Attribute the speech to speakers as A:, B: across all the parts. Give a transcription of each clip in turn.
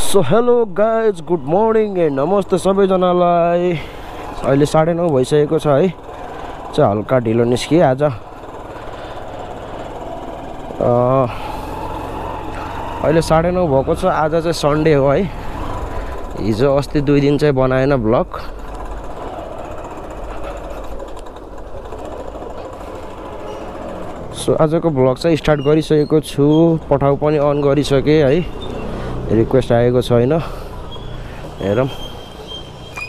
A: So hello guys, good morning and नमस्ते सबैजनालाई। अहिले 9:30 भइसकेको छ है। चाहिँ हल्का ढिलो निस्किएँ आज। अहिले 9:30 भएको छ। आज चाहिँ सन्डे हो है। हिजो अस्ति 2 दिन चाहिँ बनाएन ब्लग। सो आजको ब्लग चाहिँ स्टार्ट गरिसकेको छु। पठाउ पनि अन गरिसकेँ है। रिक्वेस्ट आएको छैन। हेरौँ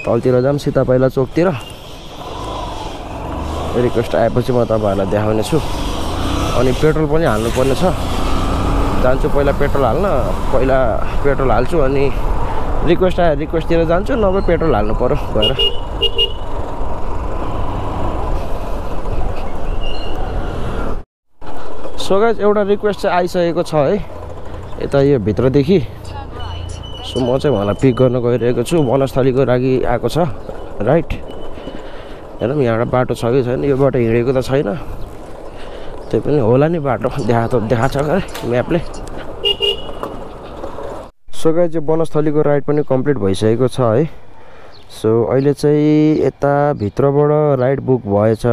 A: तलतिर जाऊँ सीता पहिला चोकतिर। रिक्वेस्ट आएपछि म तपाईँहरूलाई देखाउने छु। अनि पेट्रोल पनि हाल्नुपर्ने छ। जान्छु पहिला पेट्रोल हाल्न। पहिला पेट्रोल हाल्छु अनि रिक्वेस्ट आयो रिक्वेस्टतिर जान्छु, नभए पेट्रोल हाल्नु पर्यो गएर। सो गाइस, एउटा रिक्वेस्ट चाहिँ आइसकेको छ है यता यो भित्रदेखि। सो म चाहिँ उहाँलाई पिक गर्न गइरहेको छु। वनस्थलीको लागि आएको छ राइट। हेरौँ यहाँबाट बाटो छ कि छैन। यो बाटो हिँडेको त छैन, त्यही पनि होला नि बाटो। देखाएको छ अरे म्यापले। सो गाइस, यो वनस्थलीको राइड पनि कम्प्लिट भइसकेको छ है। सो अहिले चाहिँ यता भित्रबाट राइड बुक भएछ।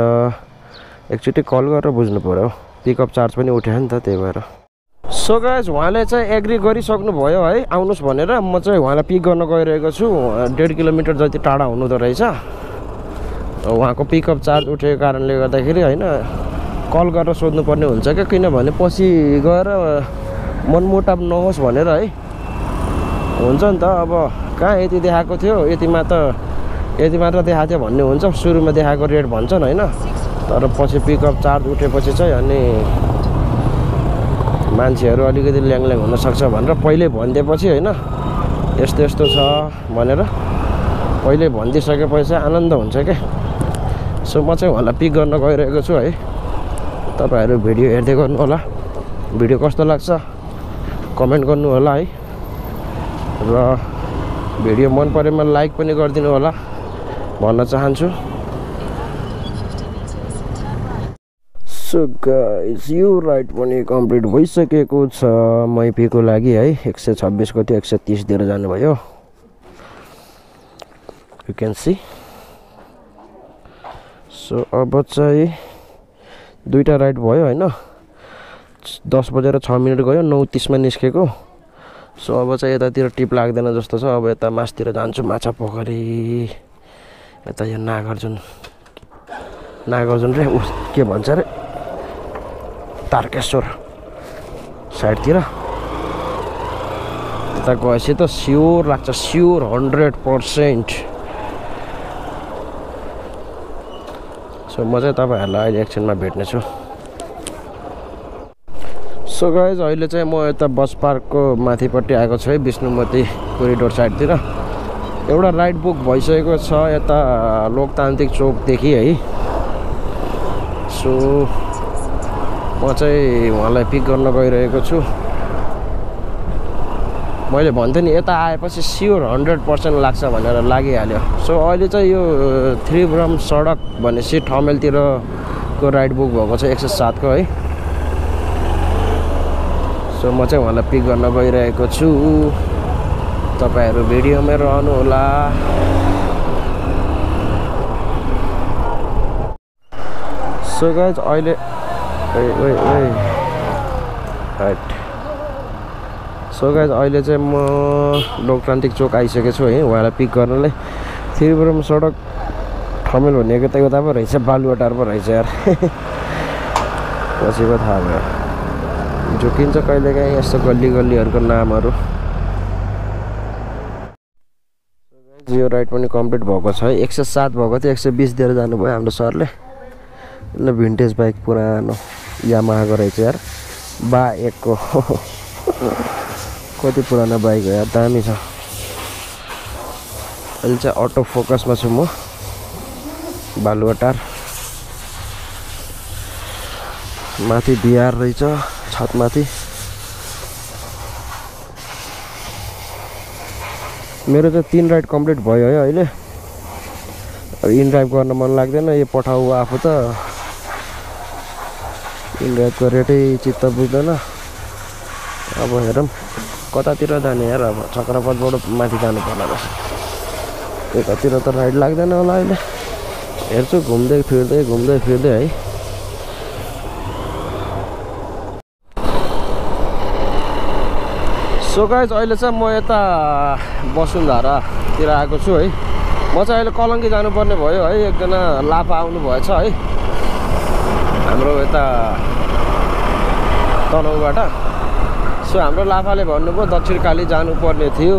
A: एकचोटि कल गरेर बुझ्नु पऱ्यो। पिकअप चार्ज पनि उठ्यो नि त, त्यही भएर। सो गाइस, उहाँले चाहिँ एग्री गरिसक्नु भयो है आउनुहोस् भनेर। म चाहिँ उहाँलाई पिक गर्न गइरहेको छु। 1.5 किलोमिटर जति टाढा हुनुहुँदो रहेछ। उहाँको पिकअप चार्ज उठेको कारणले गर्दाखेरि होइन कल गरेर सोध्नुपर्ने हुन्छ क्या। किनभने पछि गएर मनमुटाव नहोस् भनेर है। हुन्छ नि त, अब कहाँ यति देखाएको थियो, यति मात्र देखाएको थियो भन्ने हुन्छ। सुरुमा देखाएको रेट भन्छन् होइन, तर पछि पिकअप चार्ज उठेपछि चाहिँ अनि मान्छेहरू अलिकति ल्याङल्याङ हुनसक्छ भनेर पहिल्यै भनिदिएपछि होइन यस्तो यस्तो छ भनेर पहिल्यै भनिदिइसकेपछि आनन्द हुन्छ क्या। सो म चाहिँ उहाँलाई पिक गर्न गइरहेको छु है। तपाईँहरू भिडियो हेर्दै गर्नु होला। भिडियो कस्तो लाग्छ कमेन्ट गर्नु होला है। र भिडियो मन परेमा लाइक पनि गरिदिनु होला भन्न चाहन्छु। सो गाइस, यो राइड पनि कम्प्लिट भइसकेको छ मैपीको लागि है। 126 को थियो 130 दिएर जानुभयो। You can C. सो अब चाहिँ 2टा राइड भयो होइन। 10 बजेर 6 मिनट गयो, 9:30 मा निस्केको। सो अब चाहिँ यतातिर टिप लाग्दैन जस्तो छ। अब यता मासतिर जान्छु, माछा पोखरी। यता यो नागार्जुन रे के भन्छ अरे, तारकेश्वर साइडतिर। यता गएपछि त स्योर लाग्छ, स्योर 100%। सो म चाहिँ तपाईँहरूलाई अहिले एकछिनमा भेट्नेछु। सो गाइज, अहिले चाहिँ म यता बस पार्कको माथिपट्टि आएको छु है, विष्णुमती कोरिडोर साइडतिर। एउटा राइड बुक भइसकेको छ यता लोकतान्त्रिक चोकदेखि है। सो म चाहिँ उहाँलाई पिक गर्न गइरहेको छु। मैले भन्थेँ नि यता आएपछि स्योर 100% लाग्छ भनेर लागिहाल्यो। सो अहिले चाहिँ यो त्रिभुवन सडक भनेपछि ठमेलतिरको राइड बुक भएको छ 107 को है। सो म चाहिँ उहाँलाई पिक गर्न गइरहेको छु। तपाईँहरू भिडियोमै रहनु होला। सो गाइज, अहिले राइट। सो गाइज, अहिले चाहिँ म लोकतान्त्रिक चोक आइसकेको छु है उहाँलाई पिक गर्नलाई। त्रिभुवन सडक ठमेल भनेको त उता पो रहेछ, बालुवाटार पो रहेछ यार। पछि पो थाहा भयो। झुकिन्छ कहिलेकाहीँ यस्तो गल्लीहरूको नामहरू। यो राइड पनि कम्प्लिट भएको छ है। 107 भएको थियो, 120 दिएर जानुभयो हाम्रो सरले। ल भिन्टेज बाइक पुरानो यामाहाको रहेछ यार, बा1 को। कति पुरानो बाइक हो यार, दामी छ। अहिले चाहिँ अटो फोकसमा छु म। बालुवाटार माथि बिहार रहेछ छतमाथि। मेरो चाहिँ 3 राइड कम्प्लिट भयो है अहिले। इन ड्राइभ गर्न मन लाग्दैन, यो पठाउ आफू त इन ड्राइभको रेटै चित्त बुझ्दैन। अब हेरौँ कतातिर जाने यार अब चक्रपथबाट माथि जानु पर्ला रहेछ त्यतातिर त राइड लाग्दैन होला अहिले हेर्छु घुम्दै फिर्दै है सो गाइज अहिले चाहिँ म यता वसुन्धरातिर आएको छु है म चाहिँ अहिले कलङ्की जानुपर्ने भयो है एकजना लापा आउनु भएछ है हाम्रो यता तनहुबाट सो हाम्रो लाफाले भन्नुभयो दक्षिणकाली जानुपर्ने थियो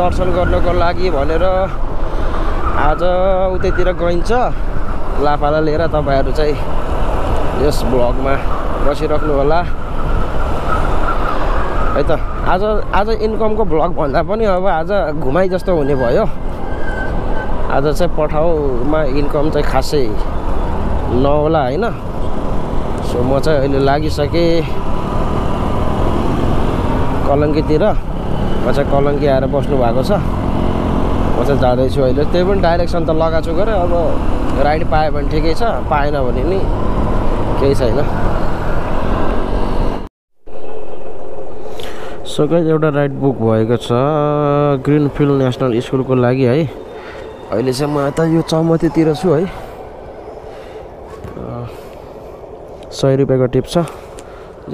A: दर्शन गर्नको लागि भनेर आज उतैतिर गइन्छ लाफालाई लिएर तपाईहरु चाहिँ यस ब्लगमा बसिराख्नु होला है त आज इन्कमको ब्लग भन्दा पनि अब आज घुमाइ जस्तो हुने भयो आज चाहिँ पठाउमा इन्कम चाहिँ खासै नहोला हैन सो म चाहिँ अहिले लागिसके कलङ्कीतिर म चाहिँ कलङ्की आएर बस्नु भएको छ म चाहिँ जाँदैछु अहिले त्यही पनि डाइरेक्सन त लगाएको छु गरे अब राइड पायो भने ठिकै छ पाएन भने नि केही छैन सो गाइस एउटा राइड बुक भएको छ ग्रिनफिल्ड नेसनल स्कुलको लागि है अहिले चाहिँ म यता यो चौमतीतिर छु है 100 रुपैयाँको टिप छ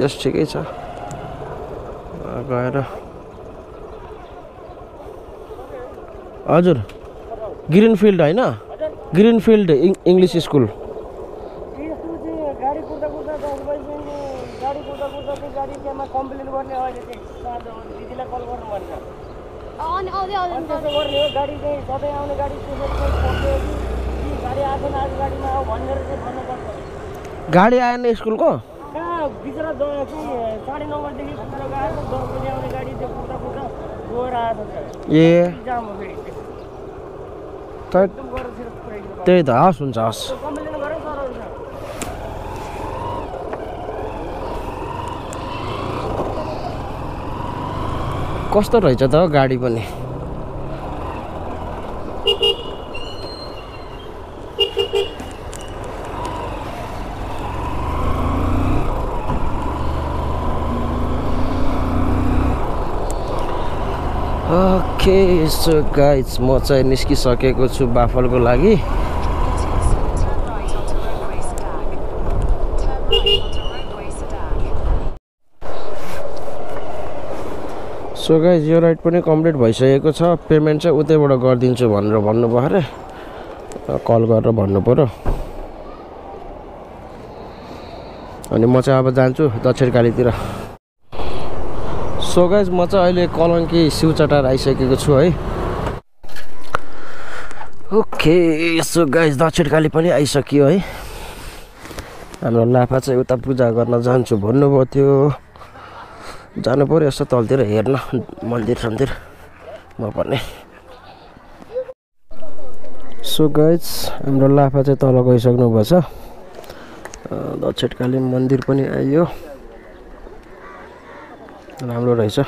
A: जस्ट ठिकै छ गएर हजुर ग्रिनफिल्ड हैन ग्रिनफिल्ड इंग्लिश स्कुल गाडी आएन स्कुलको
B: बिचरा 9:30 बजेदेखि पुरा गएको 10 बजे आउने गाडी त्यो पुरा गएर आछ
A: ए
B: जाम हो
A: फेरि त्यही त हस् हुन्छ हस्
B: कम्प्लेन गरे सरहरु
A: कस्तो रहेछ त गाडी पनि ओके सो गाइज म चाहिँ निस्किसकेको छु बाफलको लागि सो गाइज यो राइड पनि कम्प्लिट भइसकेको छ पेमेन्ट चाहिँ उतैबाट गरिदिन्छु भनेर भन्नुभयो अरे कल गरेर भन्नु पर्यो अनि म चाहिँ अब जान्छु दक्षिणकालीतिर सो गाइज म चाहिँ अहिले कलङ्की शिवचटार आइसकेको छु है ओके सो गाइज दक्षिणकाली पनि आइसक्यो है हाम्रो लाफा चाहिँ उता पूजा गर्न जान्छु भन्नुभयो थियो जानु पर्यो यसो तलतिर हेर्न मन्दिर सन्दिर म पनि सो गाइज हाम्रो लाफा चाहिँ तल गइसक्नु भएछ दक्षिणकाली मन्दिर पनि आयो राम्रो रहेछ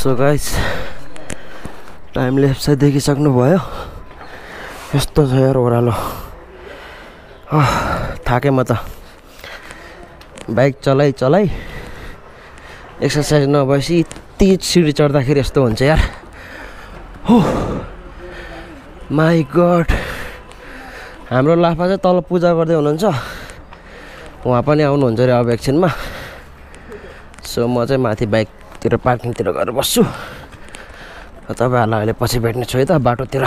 A: सो गाइस टाइम ल्याप्स चाहिँ देखिसक्नु भयो यस्तो छ यार ओह्रालो थाके म त बाइक चलाइ एक्सर्साइज नभएपछि यति सिडी चढ्दाखेरि यस्तो हुन्छ यार हो माई गड हाम्रो लाफा चाहिँ तल पूजा गर्दै हुनुहुन्छ उहाँ पनि आउनुहुन्छ अरे अब एकछिनमा सो म चाहिँ माथि बाइकतिर पार्किङतिर गएर बस्छु तपाईहरुलाई अहिले पछि भेट्ने छु है त बाटोतिर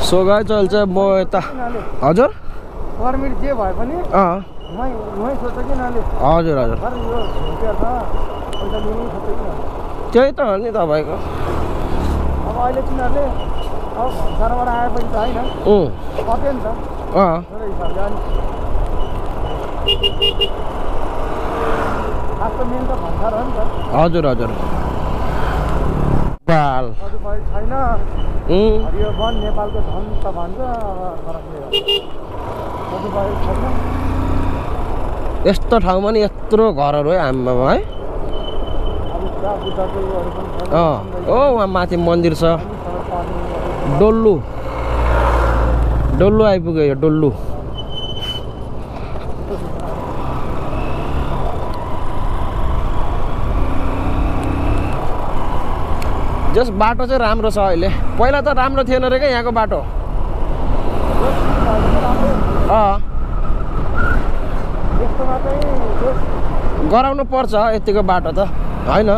A: सो गाइस अहिले चाहिँ म यता हजुर
B: परमिट जे भए पनि
A: हजुर हजुर त्यही त हो नि तपाईँको
B: अब अहिले तिनीहरूले अब भन्सारबाट आएपछि त होइन कतै नि त मेरो हिसाबले अनि खास त मेन त भन्सार हो नि त
A: हजुर हजुर बाल
B: सदुपयोग छैन हरियो वन नेपालको धन त भन्छ अब सदुपयोग छैन
A: यस्तो ठाउँमा नि यत्रो घरहरू है आम्मामा है ओ वहाँ माथि मन्दिर छ डोल्लु डोल्लु आइपुग्यो यो डोल्लु जस बाटो चाहिँ राम्रो छ अहिले पहिला त राम्रो थिएन रे क्या यहाँको बाटो गराउनु पर्छ यतिको बाटो त होइन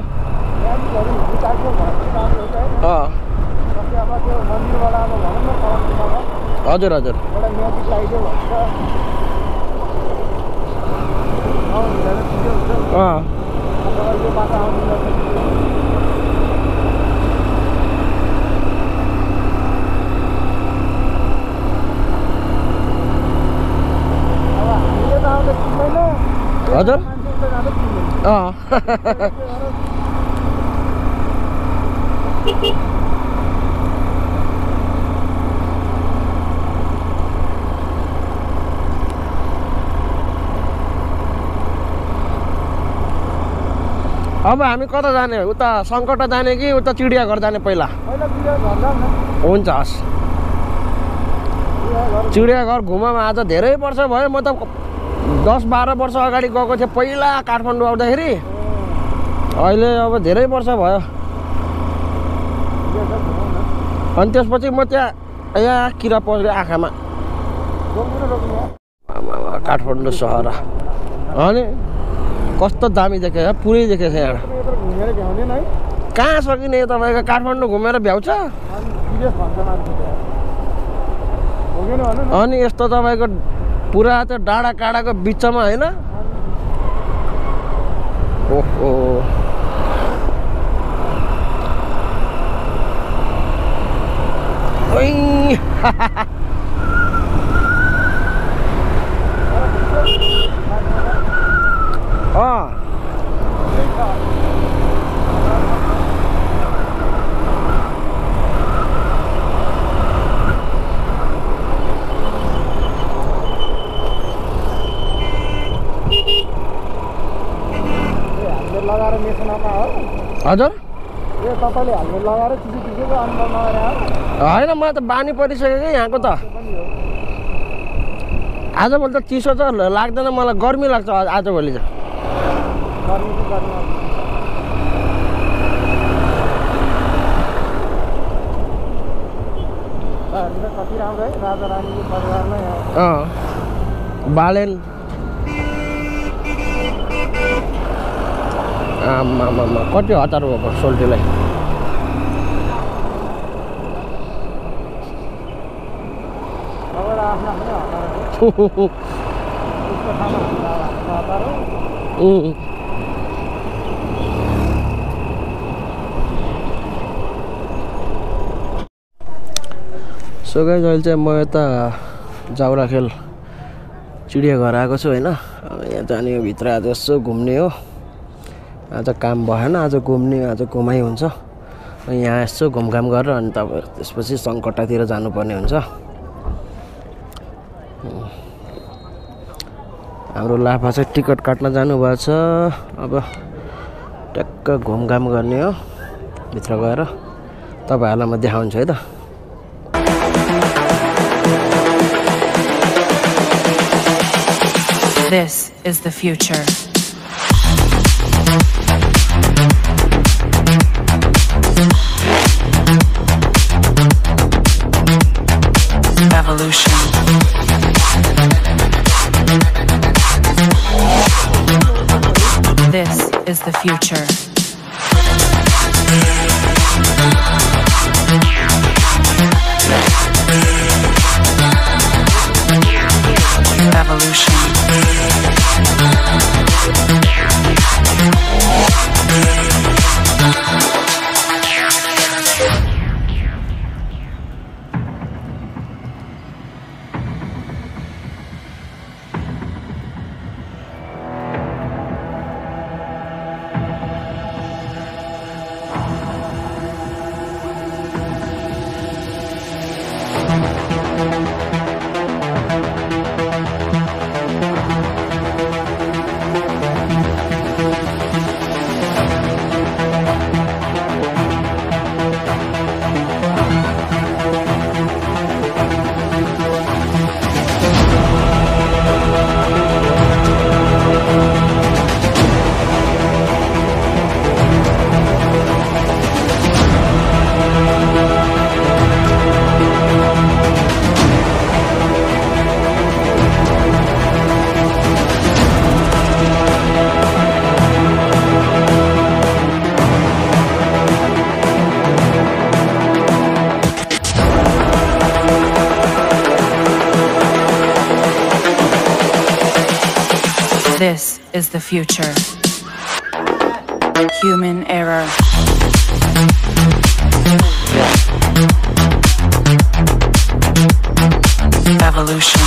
A: हजुर हजुर हजुर अब हामी कता जाने उता सङ्कटा जाने कि उता चिडियाघर जाने पहिला हुन्छ हस् चिडियाघर घुममा आज धेरै वर्ष भयो म त 10-12 वर्ष अगाडि गएको थिएँ पहिला काठमाडौँ आउँदाखेरि अहिले अब धेरै वर्ष भयो अनि त्यसपछि म यहाँ किरा पस्यो आँखामा काठमाडौँ सहर अनि कस्तो दामी देखेँ पुरै देखेको छ यहाँ कहाँ सकिने तपाईँको काठमाडौँ घुमेर भ्याउँछ अनि यस्तो तपाईँको पुरा त्यो डाँडा काँडाको बिचमा होइन ओहो हजुर होइन मलाई त बानी परिसक्यो कि यहाँको त आजभोलि त चिसो त लाग्दैन मलाई गर्मी लाग्छ आजभोलि चाहिँ बालेन आमामा कति हतार भएको सोल्टीलाई सो गाइस अहिले चाहिँ म यता जाउराखेल चिडियाघर आएको छु होइन यहाँ जाने भित्र आज यसो घुम्ने हो आज काम भएन आज घुम्ने आज घुमाइ हुन्छ यहाँ यसो घुमघाम गरेर अनि तपाईँ त्यसपछि सङ्कटातिर जानुपर्ने हुन्छ हाम्रो लाफा चाहिँ टिकट काट्न जानुभएको छ अब ट्याक्क घुमघाम गर्ने हो भित्र गएर तपाईँहरूलाई म देखाउँछु है त
C: This is the future. Evolution. This is the future. Evolution. This is the future. Human error. Evolution.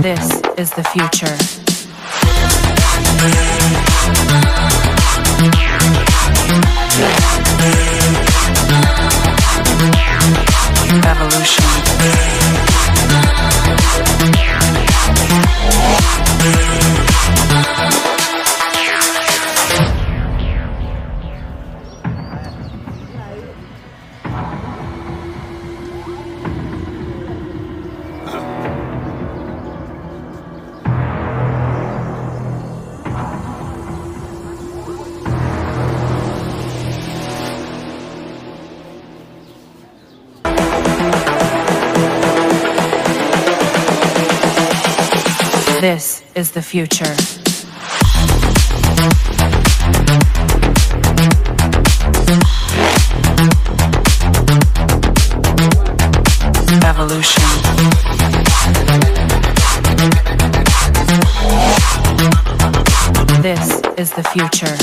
C: This is the future. Evolution. This is the future. Evolution. This is the future.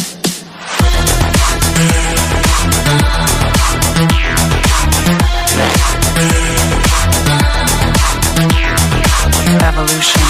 C: Evolution.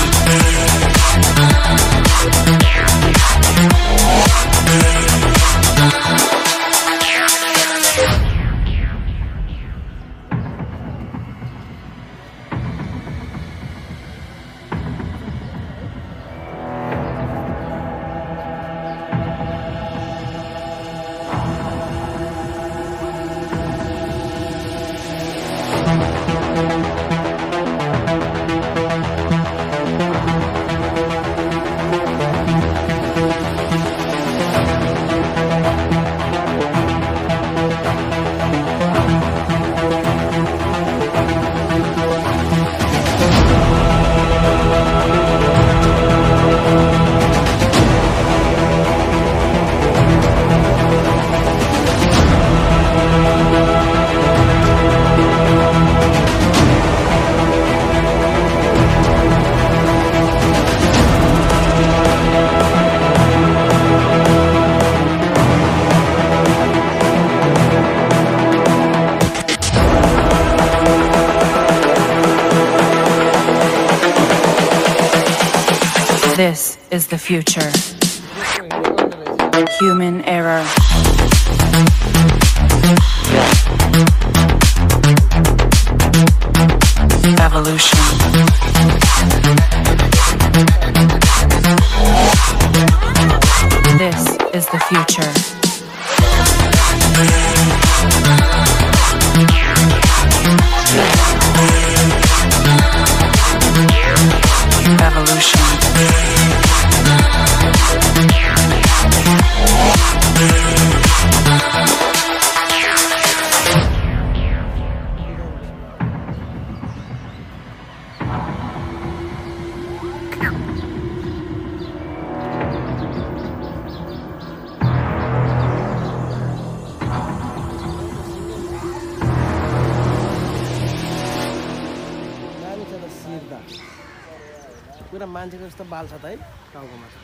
C: This is the future. Human error. Evolution. This is the future. Evolution.
B: पुरा मान्छेको जस्तो बाल छ त है टाउकोमा छ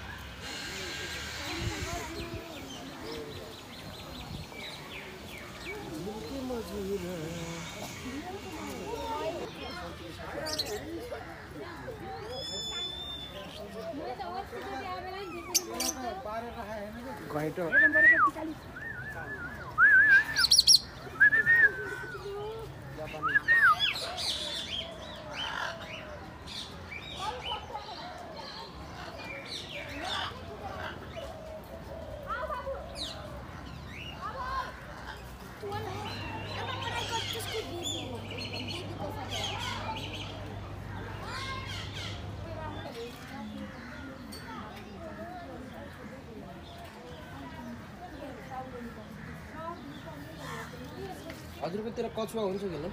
B: घैँटो हजुरकोतिर कछुवा हुन्छ कि न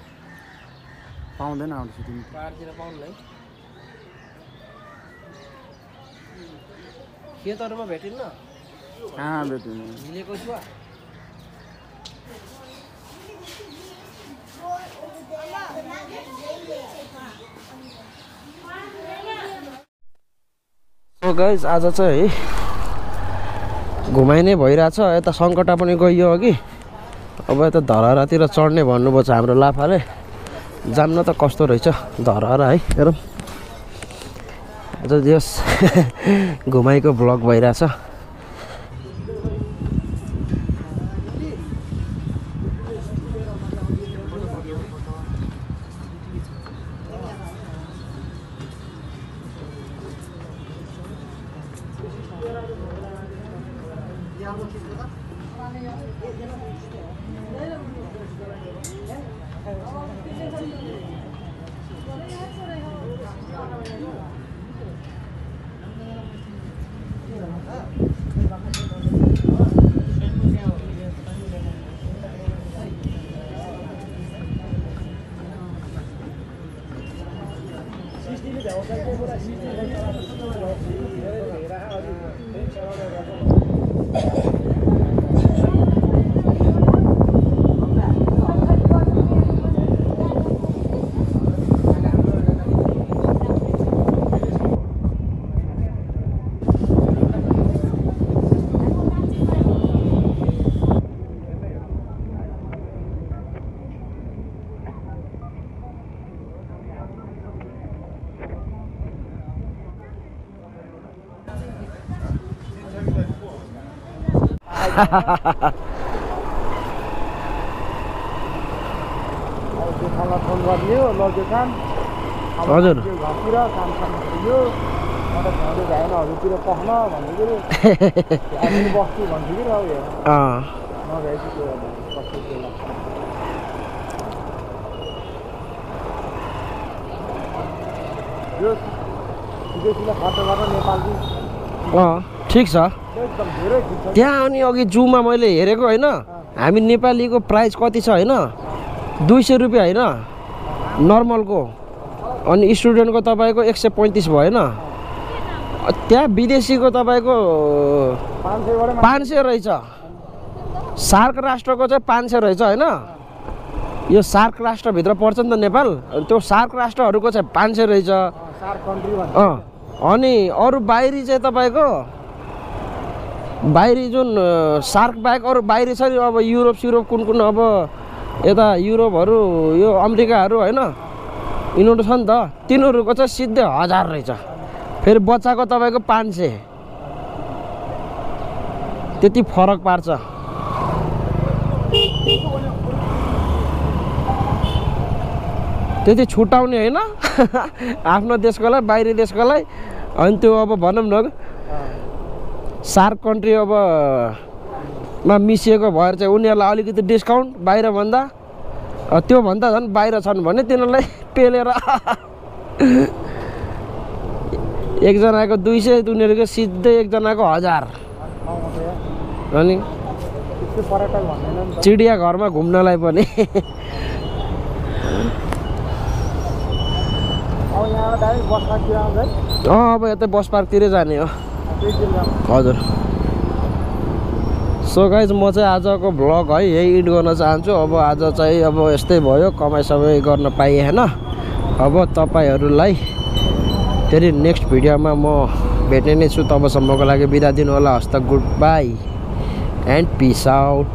D: पाउँदैन आउँछ तिमी
B: पाहाडतिर पाउनुलाई खेतहरुमा भेटिन्न
D: कहाँ भेटिन्न
B: झिले कछुवा
A: सो गाइज आज चाहिँ घुमाइ नै भइरहेछ यता सङ्कटा पनि गइयो अघि अब यता धरहरातिर चढ्ने भन्नुभएको छ हाम्रो लाफाले जान्न त कस्तो रहेछ धरहरा है हेरौँ आज दिवस घुमाइको ब्लग भइरहेछ
B: फोन गरियो लग्यो काम
A: हजुर
B: घरतिर काम यो भएन हजुरतिर पख्न भन्दै बस्छु भन्छु कि नगएपछि त्यो कस्तो के लाग्छ यो विदेशीले खर्च गरेर नेपालको
A: ठिक छ
B: एकदम धेरै ठिक छ
A: त्यहाँ अनि अघि जूमा मैले हेरेको होइन हामी नेपालीको प्राइस कति छ होइन 200 रुपियाँ होइन नर्मलको अनि स्टुडेन्टको तपाईँको 135 भएन त्यहाँ विदेशीको तपाईँको 500 रहेछ सार्क राष्ट्रको चाहिँ 500 रहेछ होइन यो सार्क राष्ट्रभित्र पर्छ नि त नेपाल त्यो सार्क राष्ट्रहरूको चाहिँ 500 रहेछ अनि अरू बाहिरी चाहिँ तपाईँको बाहिरी जुन सार्क बाहेक अरू बाहिरी छ नि अब युरोप कुन कुन अब यता युरोपहरू यो अमेरिकाहरू होइन यिनीहरू छ नि त तिनीहरूको चाहिँ सिधै 1000 रहेछ फेरि बच्चाको तपाईँको 500 त्यति फरक पार्छ त्यति छुटाउने होइन आफ्नो देशकोलाई बाहिरी देशकोलाई अनि त्यो अब भनौँ न सार्क कन्ट्री अब मा मिसिएको भएर चाहिँ उनीहरूलाई अलिकति डिस्काउन्ट बाहिरभन्दा त्योभन्दा झन् बाहिर छन् भने तिनीहरूलाई पेलेर एकजनाको 200 उनीहरूको सिधै एकजनाको 1000 अनि चिडियाघरमा घुम्नलाई पनि अब यतै बस पार्कतिरै जाने हो हजुर सो गाइज म चाहिँ आजको भ्लग है यही एड गर्न चाहन्छु अब आज चाहिँ अब यस्तै भयो कमाइ सबै गर्न पाइएन अब तपाईहरूलाई फेरि नेक्स्ट भिडियोमा म भेट्ने नै छु तबसम्मको लागि बिदा दिनु होला हस्त goodbye and peace out